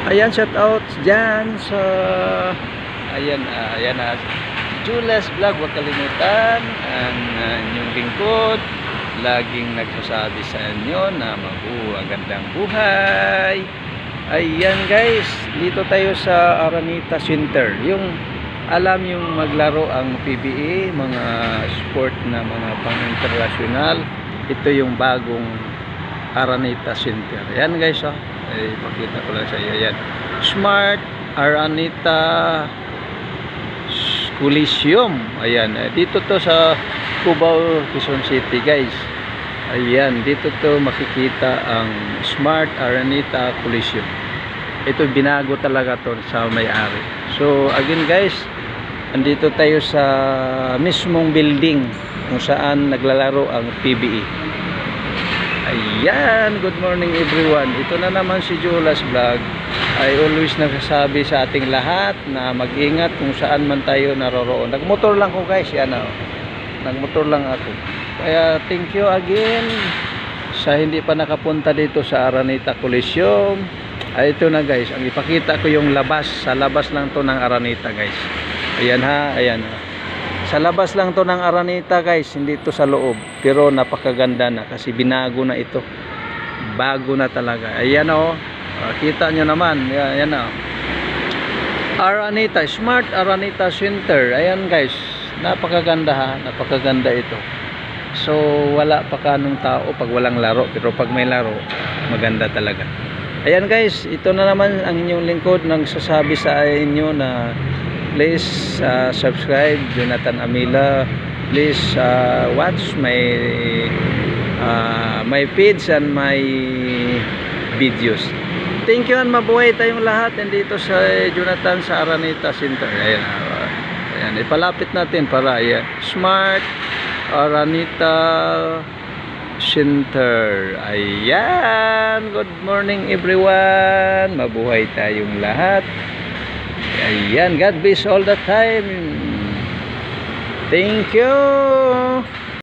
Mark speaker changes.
Speaker 1: Ayan, shout out dyan sa ayan na Jules Vlog. Huwag kalimutan ang inyong lingkod, laging nagsasabi sa inyo na magandang buhay. Ayan guys, dito tayo sa Araneta Center, yung alam yung maglaro ang PBA, mga sport na mga pang-international. Ito yung bagong Araneta Center. Ayan guys, pakita ko lang sa iyo. Ayan, Smart Araneta Coliseum. Ayan, dito to sa Cubao, Quezon City guys. Ayan, dito to makikita ang Smart Araneta Coliseum. Ito binago talaga to sa may-ari. So again guys, andito tayo sa mismong building kung saan naglalaro ang PBA. Ayan, good morning everyone. Ito na naman si Jules Vlog. I always nagsasabi sa ating lahat na mag-ingat kung saan man tayo naroroon. Nagmotor lang ko guys, yan nagmotor lang ako. Kaya thank you again sa hindi pa nakapunta dito sa Araneta Coliseum. Ito na guys, ang ipakita ko yung labas. Sa labas lang to ng Araneta guys. Ayan ayan ha. Sa labas lang to ng Araneta guys, hindi to sa loob. Pero napakaganda na kasi binago na ito. Bago na talaga. Ayan kita nyo naman. Ayan Araneta, Smart Araneta Center. Ayan guys, napakaganda ha. Napakaganda ito. So wala pa kanong tao pag walang laro. Pero pag may laro, maganda talaga. Ayan guys, ito na naman ang inyong lingkod nang sasabi sa inyo na please subscribe Jonathan Amila. Please watch my page and my videos. Thank you and mabuhay tayong lahat nandito sa Jonathan sa Araneta Center. Ayan, ipalapit natin para Smart Araneta Center. Ayan, good morning everyone. Mabuhay tayong lahat. Ayan, God bless all the time. Thank you.